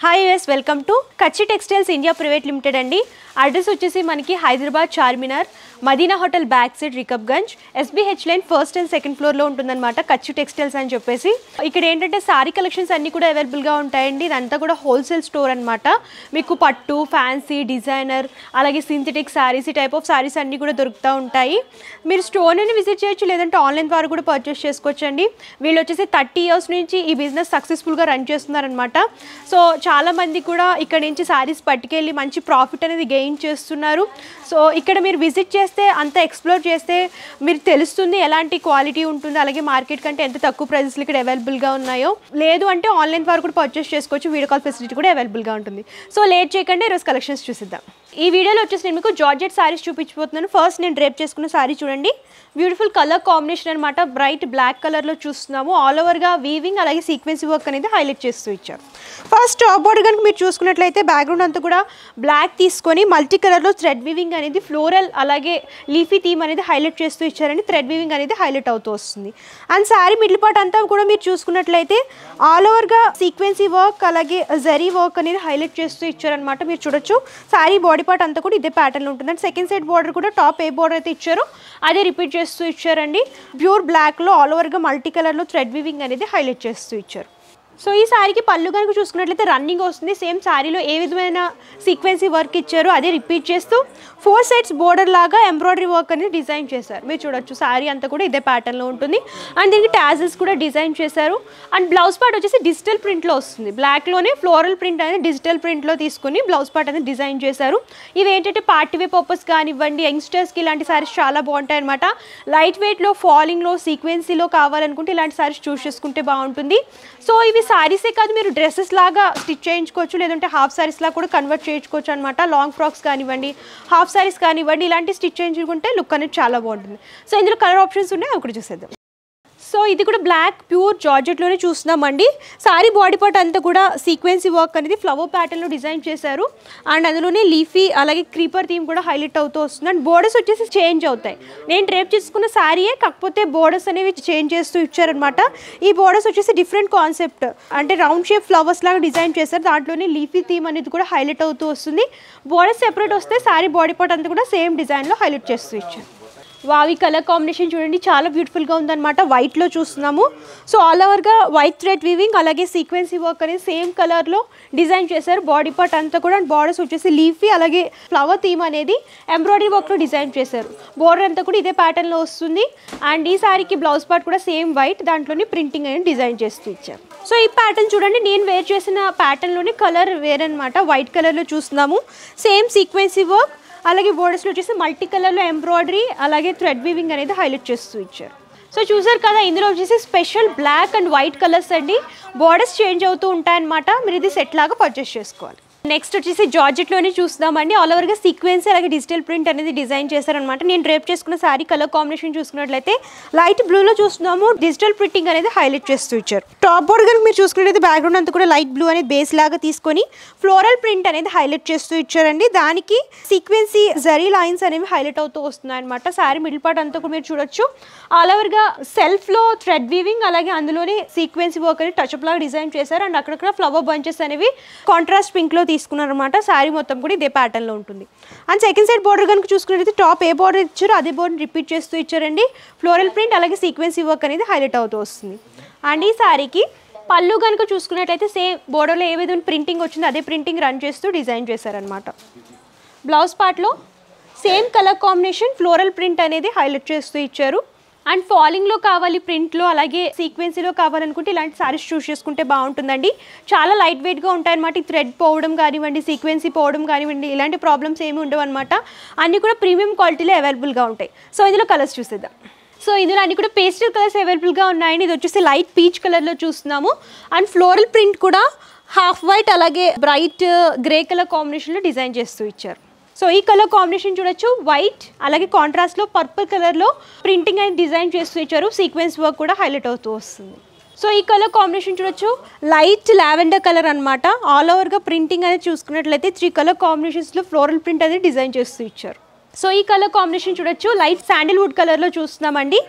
Hi us welcome to Kachchi textiles India private limited అండి. Address వచ్చేసి మనకి Hyderabad Charminar Madina hotel back side Rikabganj SBH line first and second ఫ్లోర్లో ఉంటుందన్నమాట కచ్చి టెక్స్టైల్స్ అని చెప్పేసి. ఇక్కడ ఏంటంటే సారీ కలెక్షన్స్ అన్నీ కూడా అవైలబుల్గా ఉంటాయండి. ఇదంతా కూడా హోల్సేల్ స్టోర్ అనమాట. మీకు పట్టు, ఫ్యాన్సీ, డిజైనర్, అలాగే సింథటిక్ సారీస్, ఈ టైప్ ఆఫ్ సారీస్ అన్నీ కూడా దొరుకుతూ ఉంటాయి. మీరు స్టోర్ని విజిట్ చేయొచ్చు, లేదంటే ఆన్లైన్ ద్వారా కూడా పర్చేస్ చేసుకోవచ్చు అండి. వీళ్ళు వచ్చేసి 30 years నుంచి ఈ బిజినెస్ సక్సెస్ఫుల్గా రన్ చేస్తున్నారనమాట. సో చాలామంది కూడా ఇక్కడ నుంచి సారీస్ పట్టుకెళ్ళి మంచి ప్రాఫిట్ అనేది గెయిన్ చేస్తున్నారు. సో ఇక్కడ మీరు విజిట్ చేస్తే అంతా ఎక్స్ప్లోర్ చేస్తే మీరు తెలుస్తుంది ఎలాంటి క్వాలిటీ ఉంటుంది, అలాగే మార్కెట్ కంటే ఎంత తక్కువ ప్రైజెస్లో ఇక్కడ అవైలబుల్గా ఉన్నాయో. లేదు అంటే ఆన్లైన్ ద్వారా కూడా పర్చేస్ చేసుకోవచ్చు, వీడియో కాల్ ఫెసిలిటీ కూడా అవైలబుల్గా ఉంటుంది. సో లేట్ చేయకుండా ఈరోజు కలెక్షన్స్ చూసిద్దాం. ఈ వీడియోలో వచ్చేసి నేను మీకు జార్జెట్ సారీస్ చూపించబోతున్నాను. ఫస్ట్ నేను డ్రేప్ చేసుకున్న సారీ చూడండి, బ్యూటిఫుల్ కలర్ కాంబినేషన్ అనమాట. బ్రైట్ బ్లాక్ కలర్లో చూస్తున్నాము. ఆల్ ఓవర్గా వీవింగ్ అలాగే సీక్వెన్సీ వర్క్ అనేది హైలైట్ చేస్తూ ఇచ్చారు. ఫస్ట్ టాప్ బోర్డర్ కనుక మీరు చూసుకున్నట్లయితే బ్యాక్గ్రౌండ్ అంతా కూడా బ్లాక్ తీసుకొని మల్టీ కలర్లో థ్రెడ్ వీవింగ్ అనేది ఫ్లోరల్ అలాగే లీఫీ థీమ్ అనేది హైలైట్ చేస్తూ ఇచ్చారండి. థ్రెడ్ వీవింగ్ అనేది హైలైట్ అవుతూ వస్తుంది. అండ్ శారీ మిడిల్ పార్ట్ అంతా కూడా మీరు చూసుకున్నట్లయితే ఆల్ ఓవర్గా సీక్వెన్సీ వర్క్ అలాగే జరీ వర్క్ అనేది హైలైట్ చేస్తూ ఇచ్చారనమాట. మీరు చూడొచ్చు శారీ బాడీ పార్ట్ అంతా కూడా ఇదే ప్యాటర్న్ ఉంటుంది. అండ్ సెకండ్ సైడ్ బార్డర్ కూడా టాప్ ఏ బార్డర్ అయితే ఇచ్చారో అదే రిపీట్ చేస్తూ ఇచ్చారండి. ప్యూర్ బ్లాక్లో ఆల్ ఓవర్గా మల్టీ కలర్లో థ్రెడ్ వీవింగ్ అనేది హైలైట్ చేస్తూ ఇచ్చారు. సో ఈ శారీకి పళ్ళు కనుక చూసుకున్నట్లయితే రన్నింగ్ వస్తుంది. సేమ్ శారీలో ఏ విధమైన సీక్వెన్సీ వర్క్ ఇచ్చారో అదే రిపీట్ చేస్తూ 4 sides బోర్డర్ లాగా ఎంబ్రాయిడరీ వర్క్ అనేది డిజైన్ చేశారు. మీరు చూడొచ్చు శారీ అంతా కూడా ఇదే ప్యాటర్న్లో ఉంటుంది. అండ్ దీనికి టాజిల్స్ కూడా డిజైన్ చేశారు. అండ్ బ్లౌజ్ పార్ట్ వచ్చేసి డిజిటల్ ప్రింట్లో వస్తుంది. బ్లాక్లోనే ఫ్లోరల్ ప్రింట్ అనేది డిజిటల్ ప్రింట్లో తీసుకుని బ్లౌజ్ పార్ట్ అనేది డిజైన్ చేశారు. ఇవి ఏంటంటే పార్టీ వే పర్పస్ కానివ్వండి, యంగ్స్టర్స్కి ఇలాంటి సారీస్ చాలా బాగుంటాయి అనమాట. లైట్ వెయిట్లో, ఫాలింగ్లో, సీక్వెన్సీలో కావాలనుకుంటే ఇలాంటి సారీస్ చూస్ చేసుకుంటే బాగుంటుంది. సో ఇవి సారీసే కాదు, మీరు డ్రెస్సెస్ లాగా స్టిచ్ చేయించుకోవచ్చు, లేదంటే హాఫ్ సారీస్ లాగా కూడా కన్వర్ట్ చేయించుకోవచ్చు అనమాట. లాంగ్ ఫ్రాక్స్ కానివ్వండి, హాఫ్ సారీస్ కానివ్వండి, ఇలాంటి స్టిచ్ చేయించుకుంటే లుక్ అనేది చాలా బాగుంటుంది. సో ఇందులో కలర్ ఆప్షన్స్ ఉన్నాయి, అవి కూడా చూసేద్దాం. సో ఇది కూడా బ్లాక్ ప్యూర్ జార్జెట్లోనే చూస్తున్నామండి. సారీ బాడీ పార్ట్ అంతా కూడా సీక్వెన్సీ వర్క్ అనేది ఫ్లవర్ ప్యాటర్న్లో డిజైన్ చేశారు. అండ్ అందులోనే లీఫీ అలాగే క్రీపర్ థీమ్ కూడా హైలైట్ అవుతూ వస్తుంది. అండ్ బోర్డర్స్ వచ్చేసి చేంజ్ అవుతాయి. నేను డ్రేప్ చేసుకున్న శారీయే, కాకపోతే బోర్డర్స్ అనేవి చేంజ్ చేస్తూ ఇచ్చారనమాట. ఈ బోర్డర్స్ వచ్చేసి డిఫరెంట్ కాన్సెప్ట్, అంటే రౌండ్ షేప్ ఫ్లవర్స్ లాగా డిజైన్ చేశారు. దాంట్లోనే లీఫీ థీమ్ అనేది కూడా హైలైట్ అవుతూ వస్తుంది. బోర్డర్స్ సెపరేట్ వస్తే శారీ బాడీ పార్ట్ అంతా కూడా సేమ్ డిజైన్లో హైలైట్ చేస్తూ ఇచ్చారు. వావి కలర్ కాంబినేషన్ చూడండి, చాలా బ్యూటిఫుల్గా ఉందన్నమాట. వైట్లో చూస్తున్నాము. సో ఆల్ ఓవర్గా వైట్ థ్రెడ్ వీవింగ్ అలాగే సీక్వెన్సీ వర్క్ అనేది సేమ్ కలర్లో డిజైన్ చేశారు. బాడీ పార్ట్ అంతా కూడా బార్డర్స్ వచ్చేసి లీఫీ అలాగే ఫ్లవర్ థీమ్ అనేది ఎంబ్రాయిడరీ వర్క్లో డిజైన్ చేశారు. బోర్డర్ అంతా కూడా ఇదే ప్యాటర్న్లో వస్తుంది. అండ్ ఈ సారీకి బ్లౌజ్ పార్ట్ కూడా సేమ్ వైట్, దాంట్లోనే ప్రింటింగ్ అనేది డిజైన్ చేస్తూ ఇచ్చారు. సో ఈ ప్యాటర్న్ చూడండి, నేను వేర్ చేసిన ప్యాటర్న్లోనే కలర్ వేరనమాట. వైట్ కలర్లో చూస్తున్నాము. సేమ్ సీక్వెన్సీ వర్క్ అలాగే బోర్డర్స్లో వచ్చేసి మల్టీ కలర్లో ఎంబ్రాయిడరీ అలాగే థ్రెడ్ వీవింగ్ అనేది హైలైట్ చేస్తూ ఇచ్చారు. సో చూసారు కదా, ఇందులో వచ్చేసి special black and white colours అండి. బోర్డర్స్ చేంజ్ అవుతూ ఉంటాయన్నమాట. మీరు ఇది సెట్ లాగా పర్చేస్ చేసుకోవాలి. నెక్స్ట్ వచ్చేసి జార్జెట్లోనే చూస్తున్నామండి. ఆల్ ఓవర్గా సీక్వెన్స్ అలాగే డిజిటల్ ప్రింట్ అనేది డిజైన్ చేశారనమాట. నేను డ్రేప్ చేసుకున్న శారీ కలర్ కాంబినేషన్ చూసుకున్నట్లయితే లైట్ బ్లూలో చూస్తున్నాము. డిజిటల్ ప్రింటింగ్ అనేది హైలైట్ చేస్తూ ఇచ్చారు. టాప్ బోర్డర్ కనుక మీరు చూసుకున్నట్లయితే బ్యాక్గ్రౌండ్ అంతా కూడా లైట్ బ్లూ అనేది బేస్ లాగా తీసుకొని ఫ్లోరల్ ప్రింట్ అనేది హైలైట్ చేస్తూ ఇచ్చారండి. దానికి సీక్వెన్సీ జరీ లైన్స్ అనేవి హైలైట్ అవుతూ వస్తున్నాయి అనమాట. శారీ మిడిల్ పార్ట్ అంతా కూడా మీరు చూడొచ్చు. ఆల్ ఓవర్గా సెల్ఫ్లో థ్రెడ్ వీవింగ్ అలాగే అందులోనే సీక్వెన్సీ వర్క్ అనేది టచ్అప్ లాగా డిజైన్ చేశారు. అండ్ అక్కడక్కడ ఫ్లవర్ బంచెస్ అనేవి కాంట్రాస్ట్ పింక్లో తీసుకున్నారనమాట. శారీ మొత్తం కూడా ఇదే ప్యాటర్న్లో ఉంటుంది. అండ్ సెకండ్ సైడ్ బార్డర్ కనుక చూసుకున్నట్లయితే టాప్ ఏ బార్డర్ ఇచ్చారో అదే బార్డర్ రిపీట్ చేస్తూ ఇచ్చారండి. ఫ్లోరల్ ప్రింట్ అలాగే సీక్వెన్సీ వర్క్ అనేది హైలైట్ అవుతూ వస్తుంది. అండ్ ఈ శారీకి పళ్ళు కనుక చూసుకున్నట్లయితే సేమ్ బోర్డర్లో ఏ విధంగా ప్రింటింగ్ వచ్చిందో అదే ప్రింటింగ్ రన్ చేస్తూ డిజైన్ చేశారనమాట. బ్లౌజ్ పార్ట్లో same colour combination floral print అనేది హైలైట్ చేస్తూ ఇచ్చారు. అండ్ ఫాలింగ్లో కావాలి, ప్రింట్లో అలాగే సీక్వెన్సీలో కావాలనుకుంటే ఇలాంటి సారీస్ చూస్ చేసుకుంటే బాగుంటుందండి. చాలా లైట్ వెయిట్గా ఉంటాయన్నమాట. ఈ థ్రెడ్ పోవడం కానివ్వండి, సీక్వెన్సీ పోవడం కానివ్వండి, ఇలాంటి ప్రాబ్లమ్స్ ఏమి ఉండవు అనమాట. అన్నీ కూడా ప్రీమియం క్వాలిటీలో అవైలబుల్గా ఉంటాయి. సో ఇందులో కలర్స్ చూసేద్దాం. సో ఇందులో అన్ని కూడా పేస్టల్ కలర్స్ అవైలబుల్గా ఉన్నాయండి. ఇది వచ్చేసి లైట్ పీచ్ కలర్లో చూస్తున్నాము. అండ్ ఫ్లోరల్ ప్రింట్ కూడా హాఫ్ వైట్ అలాగే బ్రైట్ గ్రే కలర్ కాంబినేషన్లో డిజైన్ చేస్తూ ఇచ్చారు. సో ఈ కలర్ కాంబినేషన్ చూడొచ్చు, వైట్ అలాగే కాంట్రాస్ట్లో పర్పుల్ కలర్లో ప్రింటింగ్ అనేది డిజైన్ చేస్తూ ఇచ్చారు. సీక్వెన్స్ వర్క్ కూడా హైలైట్ అవుతూ వస్తుంది. సో ఈ కలర్ కాంబినేషన్ చూడొచ్చు, లైట్ లావెండర్ కలర్ అనమాట. ఆల్ ఓవర్గా ప్రింటింగ్ అనేది చూసుకున్నట్లయితే 3 కలర్ కాంబినేషన్స్లో ఫ్లోరల్ ప్రింట్ అనేది డిజైన్ చేస్తూ ఇచ్చారు. సో ఈ కలర్ కాంబినేషన్ చూడొచ్చు, లైట్ శాండిల్వుడ్ కలర్లో చూస్తున్నామండి.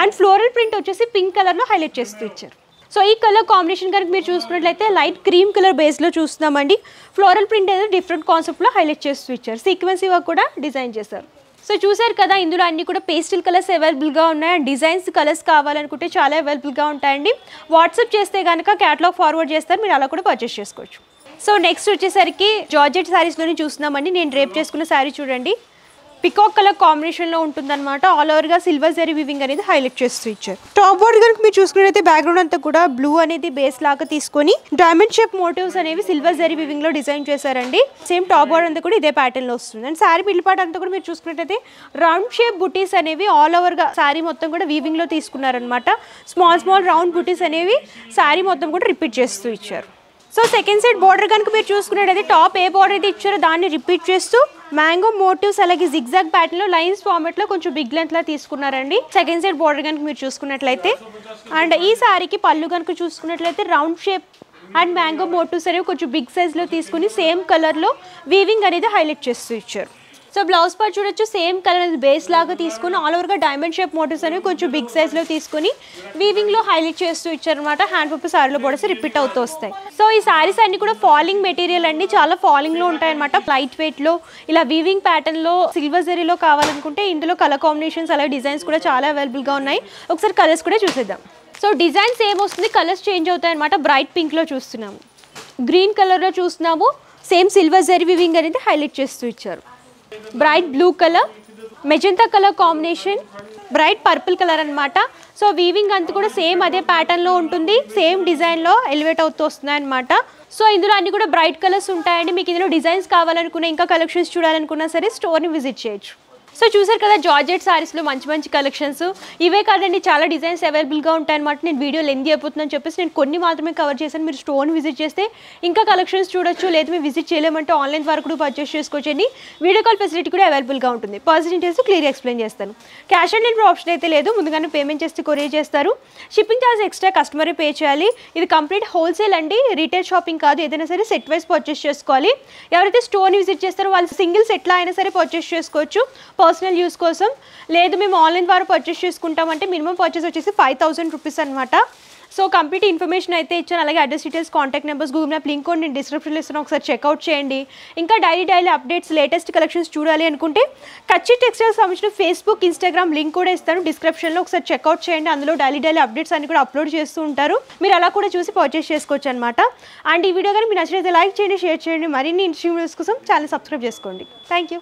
అండ్ ఫ్లోరల్ ప్రింట్ వచ్చేసి పింక్ కలర్లో హైలైట్ చేస్తూ ఇచ్చారు. సో ఈ కలర్ కాంబినేషన్ కనుక మీరు చూసుకున్నట్లయితే లైట్ క్రీమ్ కలర్ బేస్లో చూస్తున్నామండి. ఫ్లోరల్ ప్రింట్ అనేది డిఫరెంట్ కాన్సెప్ట్లో హైలైట్ చేస్తూ ఇచ్చారు. సీక్వెన్సీ వర్క్ కూడా డిజైన్ చేశారు. సో చూసారు కదా, ఇందులో అన్ని కూడా పేస్టల్ కలర్స్ అవైలబుల్గా ఉన్నాయి. అండ్ డిజైన్స్ కలర్స్ కావాలనుకుంటే చాలా అవైలబుల్గా ఉంటాయండి. వాట్సాప్ చేస్తే కనుక క్యాటలాగ్ ఫార్వర్డ్ చేస్తారు, మీరు అలా కూడా పర్చేస్ చేసుకోవచ్చు. సో నెక్స్ట్ వచ్చేసరికి జార్జెట్ శారీస్లోనే చూస్తున్నామండి. నేను రేప్ చేసుకున్న శారీ చూడండి, పికాక్ కలర్ కాంబినేషన్లో ఉంటుందన్నమాట. ఆల్ ఓవర్గా సిల్వర్ జరీ వివింగ్ అనేది హైలైట్ చేస్తూ ఇచ్చారు. టాప్ బోర్డ్ కనుక మీరు చూసుకున్నట్లయితే బ్యాక్గ్రౌండ్ అంతా కూడా బ్లూ అనేది బేస్ లాగా తీసుకొని డైమండ్ షేప్ మోటివ్స్ అనేవి సిల్వర్ జరీ వివింగ్లో డిజైన్ చేశారండి. సేమ్ టాప్ బోర్డ్ అంతా కూడా ఇదే ప్యాటర్న్లో వస్తుంది. అండ్ శారీ మిడిల్ పార్ట్ అంతా కూడా మీరు చూసుకున్నట్లయితే రౌండ్ షేప్ బుటీస్ అనేవి ఆల్ ఓవర్గా శారీ మొత్తం కూడా వీవింగ్లో తీసుకున్నారనమాట. స్మాల్ రౌండ్ బుటీస్ అనేవి శారీ మొత్తం కూడా రిపీట్ చేస్తూ ఇచ్చారు. సో సెకండ్ సైడ్ బార్డర్ కనుక మీరు చూసుకున్నట్టయితే టాప్ ఏ బార్డర్ అయితే ఇచ్చారో దాన్ని రిపీట్ చేస్తూ మ్యాంగో మోటివ్స్ అలాగే జిగ్జాగ్ ప్యాటర్న్లో లైన్స్ ఫార్మెట్లో కొంచెం బిగ్ లెంత్లా తీసుకున్నారండి. సెకండ్ సైడ్ బార్డర్ కనుక మీరు చూసుకున్నట్లయితే అండ్ ఈ శారీకి పళ్ళు కనుక చూసుకున్నట్లయితే round shape and mango motifs అనేవి కొంచెం బిగ్ సైజ్లో తీసుకుని సేమ్ కలర్లో వీవింగ్ అనేది హైలైట్ చేస్తూ ఇచ్చారు. సో బ్లౌజ్ పార్ట్ చూడొచ్చు, సేమ్ కలర్ బేస్ లాగా తీసుకుని ఆల్ ఓవర్గా డైమండ్ షేప్ మోటివ్స్ అనేవి కొంచెం బిగ్ సైజ్లో తీసుకుని వీవింగ్లో హైలైట్ చేస్తూ ఇచ్చారనమాట. హ్యాండ్ పప్పు సారీలో బోర్డర్స్ రిపీట్ అవుతూ వస్తాయి. సో ఈ సారీస్ అన్ని కూడా ఫాలింగ్ మెటీరియల్ అండి, చాలా ఫాలింగ్లో ఉంటాయన్నమాట. లైట్ వెయిట్లో ఇలా వీవింగ్ ప్యాటర్న్లో సిల్వర్ జరీలో కావాలనుకుంటే ఇందులో కలర్ కాంబినేషన్స్ అలాగే డిజైన్స్ కూడా చాలా అవైలబుల్గా ఉన్నాయి. ఒకసారి కలర్స్ కూడా చూసేద్దాం. సో డిజైన్స్ ఏమొస్తుంది, కలర్స్ చేంజ్ అవుతాయి అనమాట. బ్రైట్ పింక్లో చూస్తున్నాము, గ్రీన్ కలర్లో చూస్తున్నాము, సేమ్ సిల్వర్ జరీ వీవింగ్ అనేది హైలైట్ చేస్తూ ఇచ్చారు. Bright blue colour, magenta colour combination, bright purple colour అనమాట. సో వీవింగ్ అంతా కూడా సేమ్ అదే ప్యాటర్న్లో ఉంటుంది, సేమ్ డిజైన్లో ఎలివేట్ అవుతూ వస్తున్నాయి అనమాట. సో ఇందులో అన్ని కూడా బ్రైట్ కలర్స్ ఉంటాయండి. మీకు ఇందులో డిజైన్స్ కావాలనుకున్నా ఇంకా కలెక్షన్స్ చూడాలనుకున్నా సరే స్టోర్ని విజిట్ చేయొచ్చు. సో చూసారు కదా, జార్జెట్ సారీస్లో మంచి కలెక్షన్స్. ఇవే కాదండి, చాలా డిజైన్స్ అవైలబుల్గా ఉంటాయన్నమాట. నేను వీడియో లెంత్ అయిపోతుందని చెప్పేసి నేను కొన్ని మాత్రమే కవర్ చేశాను. మీరు స్టోర్ని విజిట్ చేస్తే ఇంకా కలెక్షన్స్ చూడొచ్చు. లేదా మీరు విజిట్ చేయలేమంటే ఆన్లైన్ ద్వారా కూడా పర్చేస్ చేసుకోవచ్చండి. వీడియో కాల్ ఫెసిలిటీ కూడా అవైలబుల్గా ఉంటుంది. పర్సెంటేజ్ క్లియర్ ఎక్స్ప్లెయిన్ చేస్తాను. క్యాష్ ఆన్ డెలివరీ ఆప్షన్ అయితే లేదు, ముందుగానే పేమెంట్ చేస్తే కొరియర్ చేస్తారు. షిప్పింగ్ ఛార్జ్ ఎక్స్ట్రా కస్టమరే పే చేయాలి. ఇది కంప్లీట్ హోల్సేల్ అండి, రీటైల్ షాపింగ్ కాదు. ఏదైనా సరే సెట్ వైజ్ పర్చేస్ చేసుకోవాలి. ఎవరైతే స్టోర్ని విజిట్ చేస్తారో వాళ్ళు సింగిల్ సెట్లో అయినా సరే పర్చేస్ చేసుకోవచ్చు పర్సనల్ యూస్ కోసం. లేదు మేము ఆన్లైన్ ద్వారా పర్చేస్ చేసుకుంటామంటే మినిమం పర్చేస్ వచ్చేసి 5000 రూపీస్ అనమాట. సో కంప్లీట్ ఇన్ఫర్మేషన్ అయితే ఇచ్చాను. అలాగే address details, contact numbers, Google map link కూడా నేను డిస్క్రిప్షన్లో ఇస్తాను. ఒకసారి చెక్అవుట్ చేయండి. ఇంకా డైలీ అప్డేట్స్, లేటెస్ట్ కలెక్షన్స్ చూడాలి అనుకుంటే కచ్చి టెక్స్టైల్స్ సంబంధించిన ఫేస్బుక్, ఇన్స్టాగ్రామ్ లింక్ కూడా ఇస్తాను డిస్క్రిప్షన్లో. ఒకసారి చెక్అవుట్ చేయండి. అందులో డైలీ అప్డేట్స్ అన్ని కూడా అప్లోడ్ చేస్తూ ఉంటారు. మీరు అలా కూడా చూసి పర్చేస్ చేసుకోవచ్చు అనమాట. అండ్ ఈ వీడియో కానీ మీరు నచ్చినట్లయితే లైక్ చేయండి, షేర్ చేయండి. మరిన్ని ఇంట్రెస్టింగ్ వీడియోస్ కోసం ఛానల్ సబ్స్క్రైబ్ చేసుకోండి. Thank you.